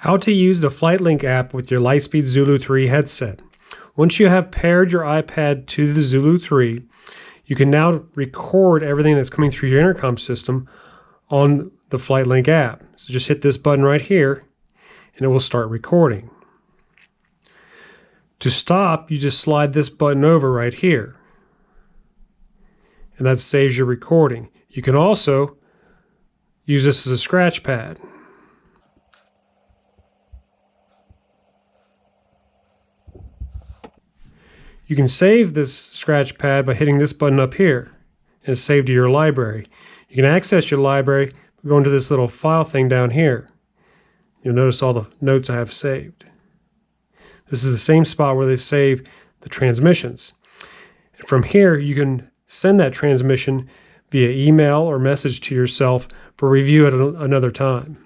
How to use the FlightLink app with your Lightspeed Zulu 3 headset. Once you have paired your iPad to the Zulu 3, you can now record everything that's coming through your intercom system on the FlightLink app. So just hit this button right here and it will start recording. To stop, you just slide this button over right here, and that saves your recording. You can also use this as a scratch pad. You can save this scratch pad by hitting this button up here, and it's saved to your library. You can access your library by going to this little file thing down here. You'll notice all the notes I have saved. This is the same spot where they save the transmissions. And from here, you can send that transmission via email or message to yourself for review at another time.